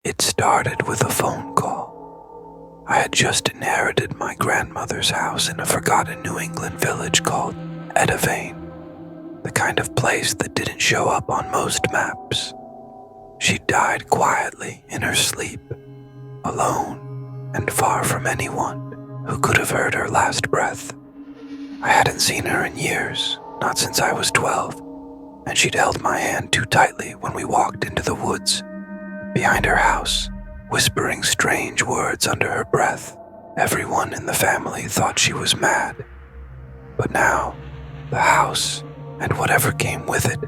It started with a phone call. I had just inherited my grandmother's house in a forgotten New England village called Edevane, the kind of place that didn't show up on most maps. She died quietly in her sleep, alone and far from anyone who could have heard her last breath. I hadn't seen her in years, not since I was 12, and she'd held my hand too tightly when we walked into the woods behind her house, whispering strange words under her breath. Everyone in the family thought she was mad. But now, the house, and whatever came with it,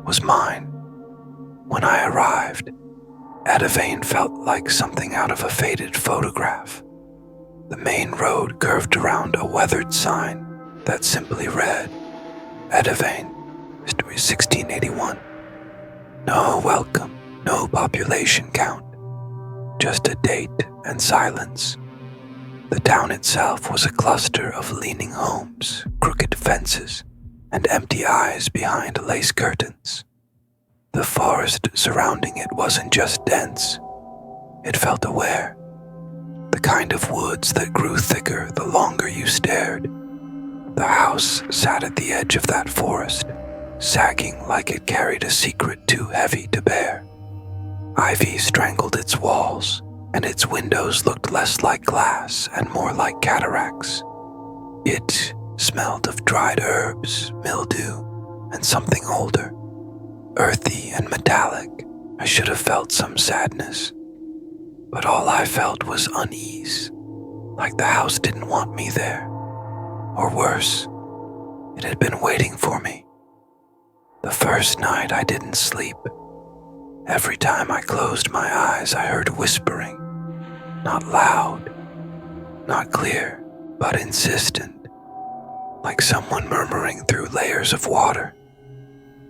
was mine. When I arrived, Edevane felt like something out of a faded photograph. The main road curved around a weathered sign that simply read, Edevane, History 1681. No welcome, no population count, just a date and silence. The town itself was a cluster of leaning homes, crooked fences, and empty eyes behind lace curtains. The forest surrounding it wasn't just dense, it felt aware. The kind of woods that grew thicker the longer you stared. The house sat at the edge of that forest, sagging like it carried a secret too heavy to bear. Ivy strangled its walls, and its windows looked less like glass and more like cataracts. It smelled of dried herbs, mildew, and something older, earthy and metallic. I should have felt some sadness, but all I felt was unease, like the house didn't want me there. Or worse, it had been waiting for me. The first night I didn't sleep. Every time I closed my eyes, I heard whispering. Not loud, not clear, but insistent, like someone murmuring through layers of water.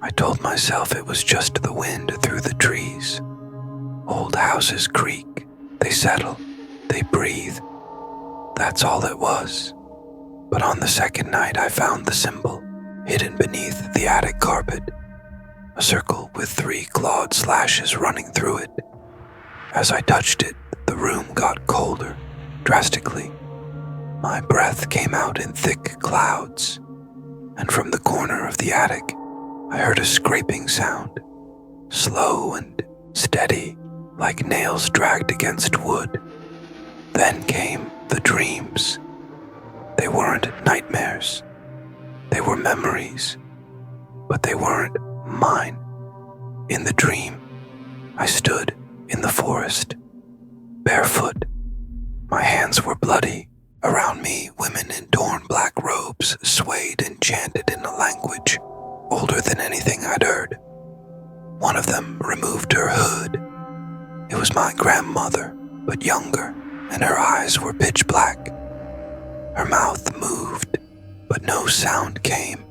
I told myself it was just the wind through the trees. Old houses creak, they settle, they breathe. That's all it was. But on the second night I found the symbol, hidden beneath the attic carpet. A circle with 3 clawed slashes running through it. As I touched it, the room got colder, drastically. My breath came out in thick clouds, and from the corner of the attic, I heard a scraping sound, slow and steady, like nails dragged against wood. Then came the dreams. They weren't nightmares. They were memories, but they weren't mine. In the dream, I stood in the forest, barefoot. My hands were bloody. Around me, women in torn black robes swayed and chanted in a language older than anything I'd heard. One of them removed her hood. It was my grandmother, but younger, and her eyes were pitch black. Her mouth moved, but no sound came.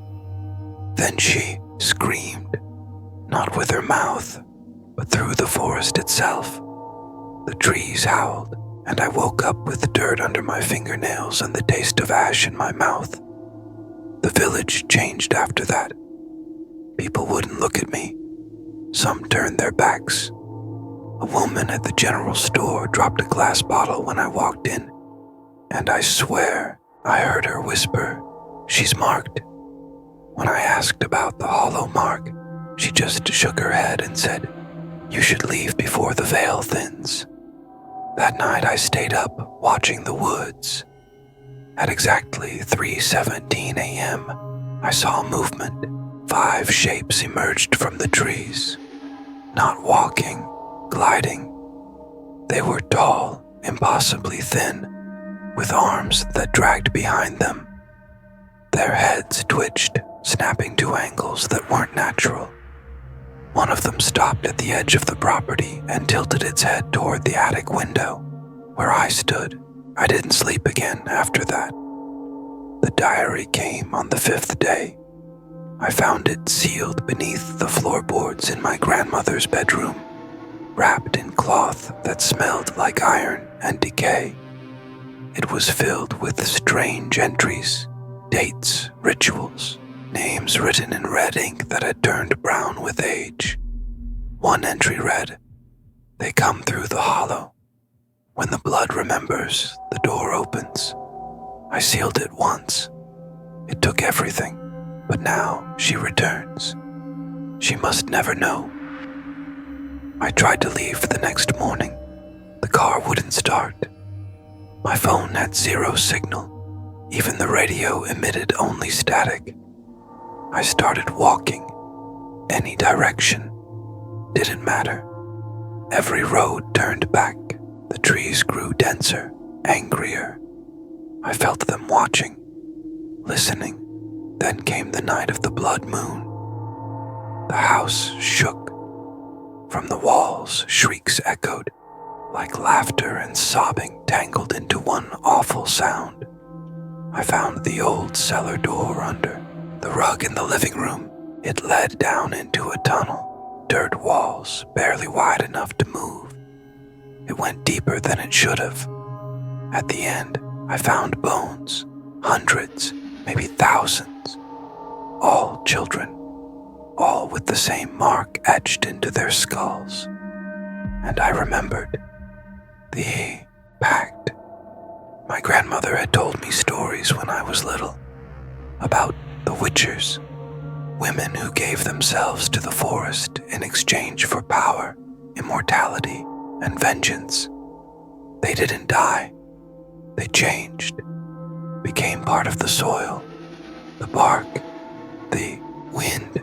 Then she screamed, not with her mouth, but through the forest itself. The trees howled, and I woke up with dirt under my fingernails and the taste of ash in my mouth. The village changed after that. People wouldn't look at me. Some turned their backs. A woman at the general store dropped a glass bottle when I walked in, and I swear I heard her whisper, "She's marked." When I asked about the hollow mark, she just shook her head and said, "You should leave before the veil thins." That night I stayed up watching the woods. At exactly 3:17 a.m., I saw movement. 5 shapes emerged from the trees. Not walking, gliding. They were tall, impossibly thin, with arms that dragged behind them. Their heads twitched, snapping to angles that weren't natural. One of them stopped at the edge of the property and tilted its head toward the attic window, where I stood. I didn't sleep again after that. The diary came on the 5th day. I found it sealed beneath the floorboards in my grandmother's bedroom, wrapped in cloth that smelled like iron and decay. It was filled with strange entries, dates, rituals, names written in red ink that had turned brown with age. One entry read, They come through the hollow. When the blood remembers, the door opens. I sealed it once. It took everything, but now she returns. She must never know. I tried to leave the next morning. The car wouldn't start. My phone had zero signal. Even the radio emitted only static. I started walking. Any direction. Didn't matter. Every road turned back. The trees grew denser, angrier. I felt them watching, listening. Then came the night of the blood moon. The house shook. From the walls, shrieks echoed, like laughter and sobbing tangled into one awful sound. I found the old cellar door under the rug in the living room. It led down into a tunnel, dirt walls barely wide enough to move. It went deeper than it should have. At the end, I found bones, hundreds, maybe thousands, all children, all with the same mark etched into their skulls. And I remembered the pact. My grandmother had told me stories when I was little about the Whichchers, women who gave themselves to the forest in exchange for power, immortality, and vengeance. They didn't die. They changed, became part of the soil, the bark, the wind.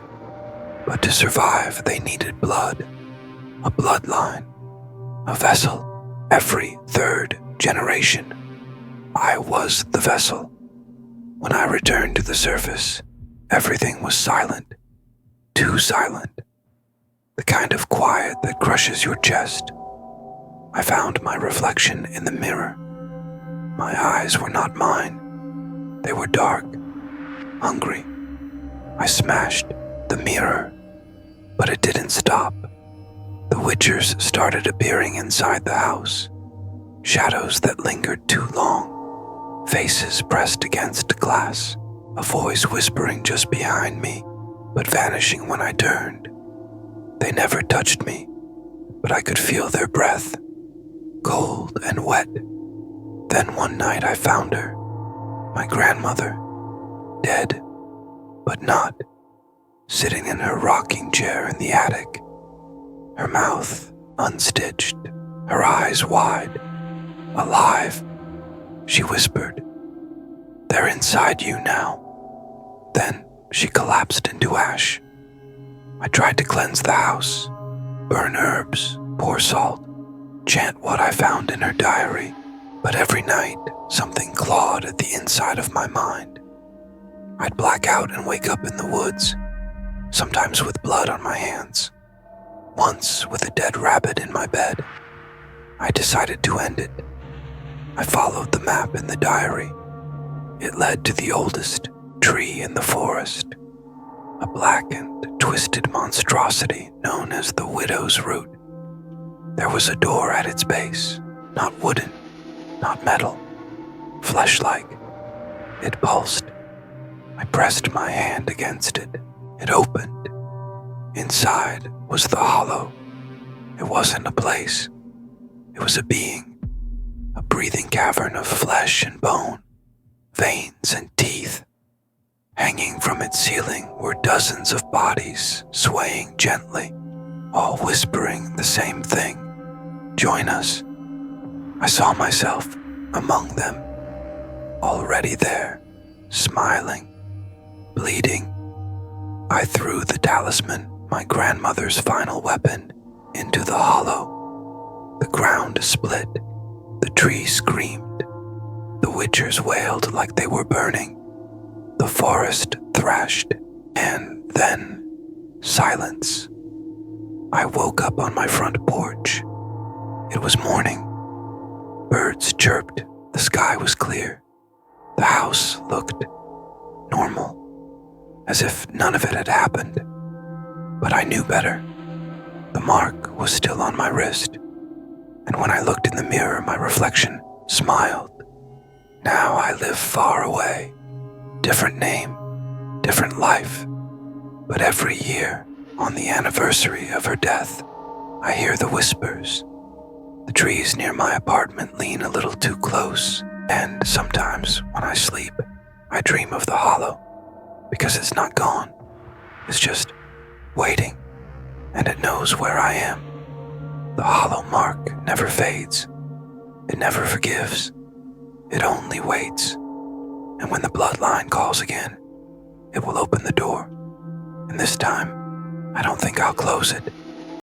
But to survive, they needed blood, a bloodline, a vessel. Every third generation, I was the vessel. When I returned to the surface, everything was silent, too silent, the kind of quiet that crushes your chest. I found my reflection in the mirror. My eyes were not mine. They were dark, hungry. I smashed the mirror, but it didn't stop. The Whichchers started appearing inside the house, shadows that lingered too long, faces pressed against glass, a voice whispering just behind me, but vanishing when I turned. They never touched me, but I could feel their breath, cold and wet. Then one night I found her, my grandmother, dead, but not, sitting in her rocking chair in the attic, her mouth unstitched, her eyes wide, alive. She whispered, "They're inside you now." Then she collapsed into ash. I tried to cleanse the house, burn herbs, pour salt, chant what I found in her diary, but every night something clawed at the inside of my mind. I'd black out and wake up in the woods, sometimes with blood on my hands, once with a dead rabbit in my bed. I decided to end it. I followed the map in the diary. It led to the oldest tree in the forest, a blackened, twisted monstrosity known as the widow's root. There was a door at its base, not wooden, not metal, flesh-like. It pulsed. I pressed my hand against it. It opened. Inside was the hollow. It wasn't a place. It was a being, a breathing cavern of flesh and bone, veins and teeth. Hanging from its ceiling were dozens of bodies swaying gently, all whispering the same thing. "Join us." I saw myself among them, already there, smiling, bleeding. I threw the talisman, my grandmother's final weapon, into the hollow. The ground split. The tree screamed. The Whichchers wailed like they were burning. The forest thrashed, and then silence. I woke up on my front porch. It was morning. Birds chirped. The sky was clear. The house looked normal, as if none of it had happened. But I knew better. The mark was still on my wrist, and when I looked in the mirror, my reflection smiled. Now I live far away. Different name, different life. But every year, on the anniversary of her death, I hear the whispers, The trees near my apartment lean a little too close, and sometimes when I sleep, I dream of the hollow, because it's not gone. It's just waiting, and it knows where I am. The hollow mark never fades. It never forgives. It only waits. And when the bloodline calls again, it will open the door. And this time, I don't think I'll close it.